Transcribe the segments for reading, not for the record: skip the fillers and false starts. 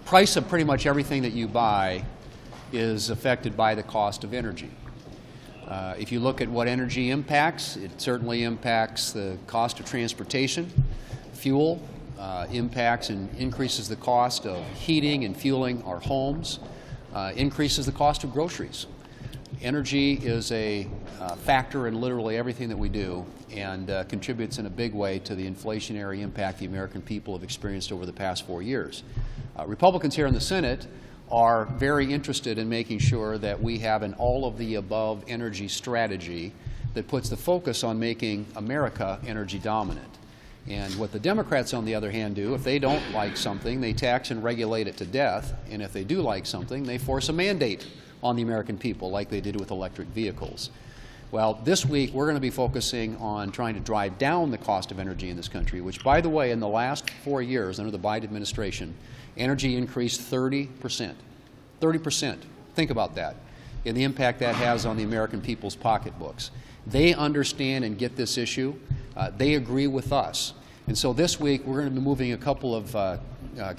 price of pretty much everything that you buy is affected by the cost of energy. If you look at what energy impacts, it certainly impacts the cost of transportation, fuel, impacts and increases the cost of heating and fueling our homes, increases the cost of groceries. Energy is a factor in literally everything that we do and contributes in a big way to the inflationary impact the American people have experienced over the past 4 years. Republicans here in the Senate are very interested in making sure that we have an all-of-the-above energy strategy that puts the focus on making America energy dominant. And what the Democrats, on the other hand, do, if they don't like something, they tax and regulate it to death, and if they do like something, they force a mandate on the American people, like they did with electric vehicles. Well, this week we're going to be focusing on trying to drive down the cost of energy in this country, which, by the way, in the last 4 years under the Biden administration, energy increased 30%. 30%. Think about that and the impact that has on the American people's pocketbooks. They understand and get this issue. They agree with us. And so this week we're going to be moving a couple of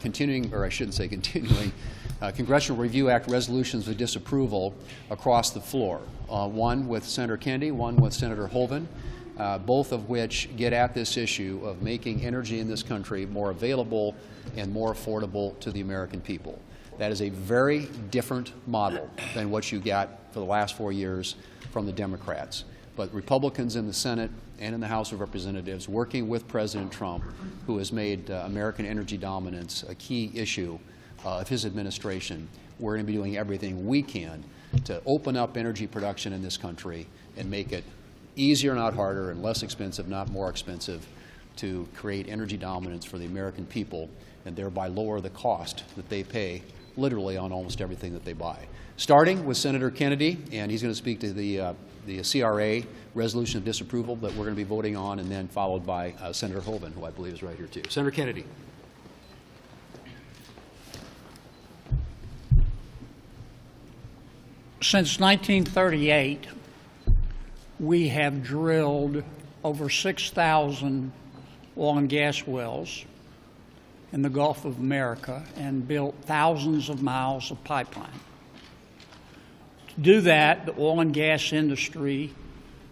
continuing, or I shouldn't say continuing, Congressional Review Act resolutions of disapproval across the floor. One with Senator Kennedy, one with Senator Hoeven, both of which get at this issue of making energy in this country more available and more affordable to the American people. That is a very different model than what you got for the last 4 years from the Democrats. But Republicans in the Senate and in the House of Representatives, working with President Trump, who has made American energy dominance a key issue of his administration, we're going to be doing everything we can to open up energy production in this country and make it easier, not harder, and less expensive, not more expensive, to create energy dominance for the American people and thereby lower the cost that they pay literally on almost everything that they buy. Starting with Senator Kennedy, and he's going to speak to the CRA resolution of disapproval that we're going to be voting on, and then followed by Senator Hoeven, who I believe is right here too. Senator Kennedy. Since 1938, we have drilled over 6,000 oil and gas wells in the Gulf of America and built thousands of miles of pipeline. To do that, the oil and gas industry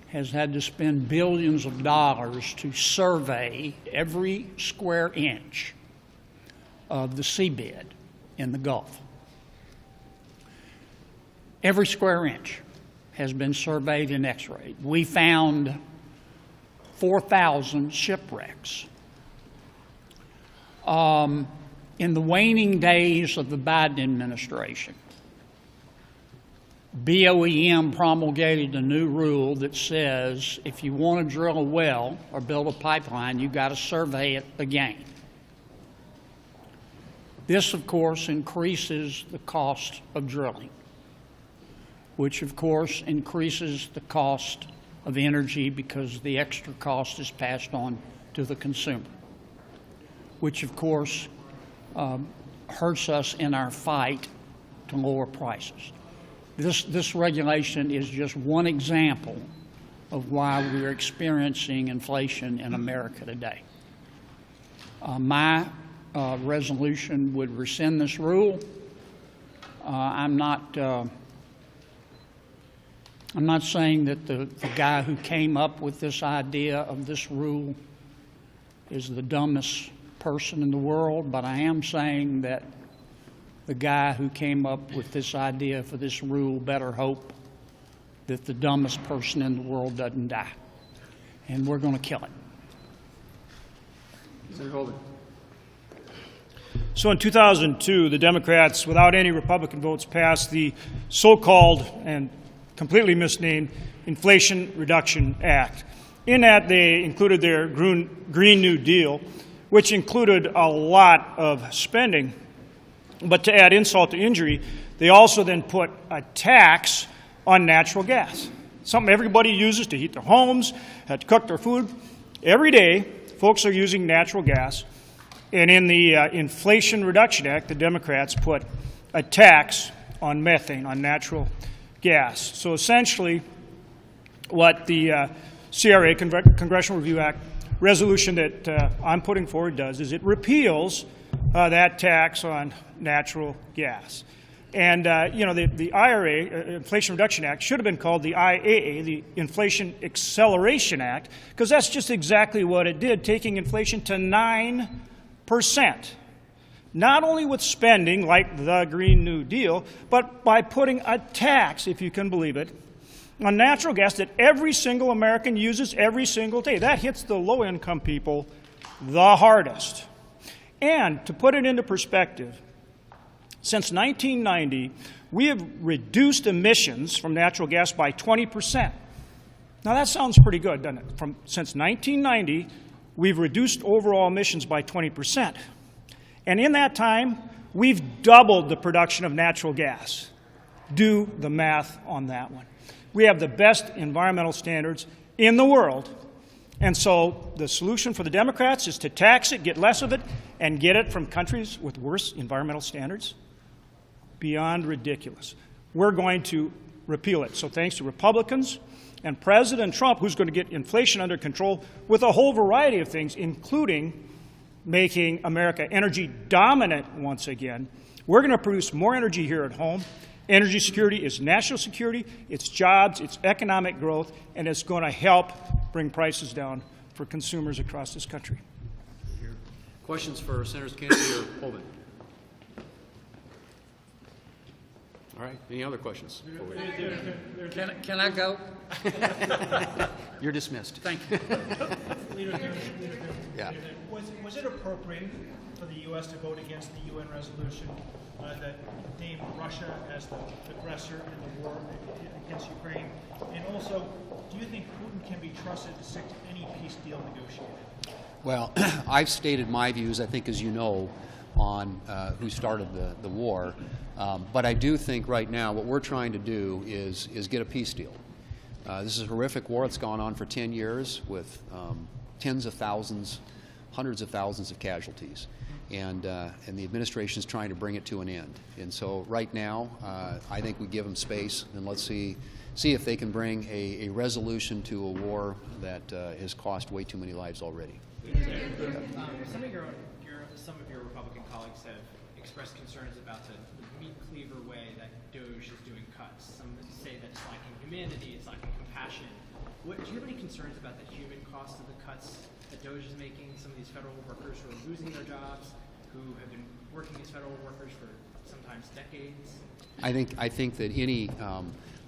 has had to spend billions of dollars to survey every square inch of the seabed in the Gulf. Every square inch has been surveyed and x-rayed. We found 4,000 shipwrecks. In the waning days of the Biden administration, BOEM promulgated a new rule that says if you want to drill a well or build a pipeline, you've got to survey it again. This, of course, increases the cost of drilling, which, of course, increases the cost of energy because the extra cost is passed on to the consumer, which, of course, hurts us in our fight to lower prices. This regulation is just one example of why we're experiencing inflation in America today. My resolution would rescind this rule. I'm not saying that the guy who came up with this idea of this rule is the dumbest person in the world, but I am saying that the guy who came up with this idea for this rule better hope that the dumbest person in the world doesn't die. And we're going to kill it. Senator Hoeven. So in 2002, the Democrats, without any Republican votes, passed the so-called and completely misnamed Inflation Reduction Act. In that, they included their Green New Deal, which included a lot of spending. But to add insult to injury, they also then put a tax on natural gas, something everybody uses to heat their homes, to cook their food. Every day, folks are using natural gas. And in the Inflation Reduction Act, the Democrats put a tax on methane, on natural gas. So essentially, what the CRA, Congressional Review Act, resolution that I'm putting forward does is it repeals that tax on natural gas. And, the IRA, Inflation Reduction Act, should have been called the IAA, the Inflation Acceleration Act, because that's just exactly what it did, taking inflation to 9%. Not only with spending, like the Green New Deal, but by putting a tax, if you can believe it, on natural gas that every single American uses every single day. That hits the low-income people the hardest. And to put it into perspective, since 1990, we have reduced emissions from natural gas by 20%. Now that sounds pretty good, doesn't it? Since 1990, we've reduced overall emissions by 20%. And in that time, we've doubled the production of natural gas. Do the math on that one. We have the best environmental standards in the world. And so the solution for the Democrats is to tax it, get less of it, and get it from countries with worse environmental standards. Beyond ridiculous. We're going to repeal it. So thanks to Republicans and President Trump, who's going to get inflation under control with a whole variety of things, including making America energy dominant once again, we're going to produce more energy here at home. Energy security is national security, it's jobs, it's economic growth, and it's going to help bring prices down for consumers across this country. Questions for Senators Kennedy or Hoeven? All right. Any other questions? Can I go? You're dismissed. Thank you. Yeah. Was it appropriate for the U.S. to vote against the UN resolution that named Russia as the aggressor in the war against Ukraine? And also, do you think Putin can be trusted to stick to any peace deal negotiated? Well, I've stated my views, I think, as you know, on who started the war. But I do think right now what we're trying to do is get a peace deal. This is a horrific war. It's gone on for 10 years with tens of thousands, hundreds of thousands of casualties. And the administration is trying to bring it to an end. And so right now, I think we give them space, and let's see if they can bring a resolution to a war that has cost way too many lives already. Some of your Republican colleagues have expressed concerns about the meat cleaver way that DOJ is doing cuts. Some say that it's lacking humanity, it's lacking compassion. Do you have any concerns about the human cost of the cuts that DOJ is making? Some of these federal workers who are losing their jobs, who have been working as federal workers for sometimes decades? I think that any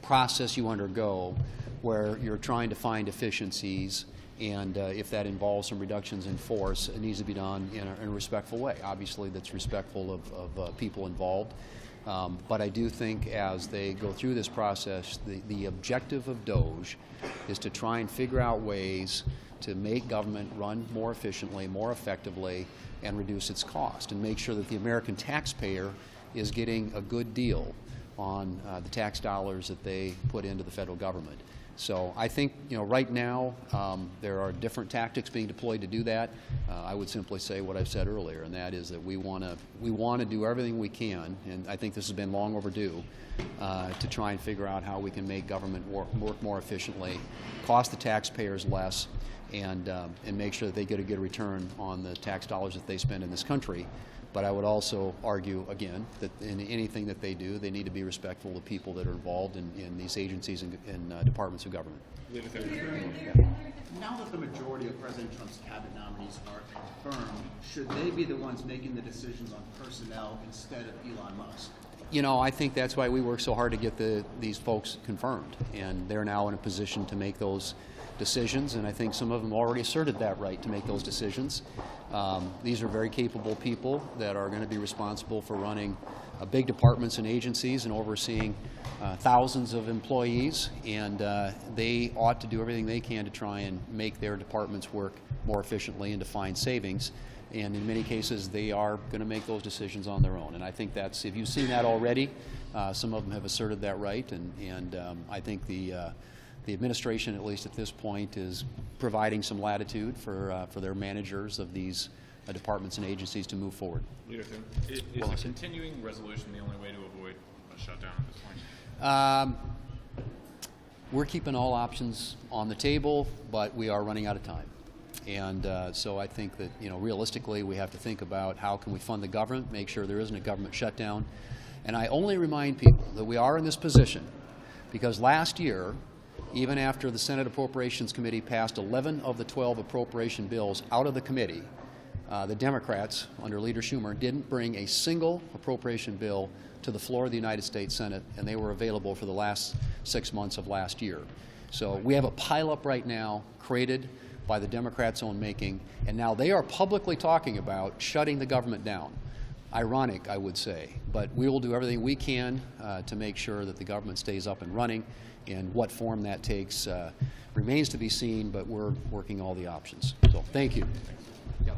process you undergo where you're trying to find efficiencies, and if that involves some reductions in force, it needs to be done in a respectful way. Obviously, that's respectful of people involved. But I do think as they go through this process, the objective of DOJ is to try and figure out ways to make government run more efficiently, more effectively, and reduce its cost, and make sure that the American taxpayer is getting a good deal on the tax dollars that they put into the federal government. So I think, right now there are different tactics being deployed to do that. I would simply say what I've said earlier, and that is that we want to do everything we can, and I think this has been long overdue, to try and figure out how we can make government work more efficiently, cost the taxpayers less, and make sure that they get a good return on the tax dollars that they spend in this country. But I would also argue, again, that in anything that they do, they need to be respectful of people that are involved in these agencies and departments of government. Now that the majority of President Trump's cabinet nominees are confirmed, should they be the ones making the decisions on personnel instead of Elon Musk? I think that's why we work so hard to get these folks confirmed, and they're now in a position to make those decisions, and I think some of them already asserted that right to make those decisions. These are very capable people that are going to be responsible for running big departments and agencies and overseeing thousands of employees, and they ought to do everything they can to try and make their departments work more efficiently and to find savings. And in many cases, they are going to make those decisions on their own. And I think that's, if you've seen that already, some of them have asserted that right, and I think the administration, at least at this point, is providing some latitude for their managers of these departments and agencies to move forward. Leader Thune, is a continuing resolution the only way to avoid a shutdown at this point? We're keeping all options on the table, but we are running out of time. And so I think that, you know, realistically, we have to think about how can we fund the government, make sure there isn't a government shutdown. And I only remind people that we are in this position because last year, even after the Senate Appropriations Committee passed 11 of the 12 appropriation bills out of the committee, the Democrats, under Leader Schumer, didn't bring a single appropriation bill to the floor of the United States Senate, and they were available for the last 6 months of last year. So we have a pileup right now created by the Democrats' own making, and now they are publicly talking about shutting the government down. Ironic, I would say, but we will do everything we can to make sure that the government stays up and running. And what form that takes remains to be seen, but we're working all the options. So thank you. Yep.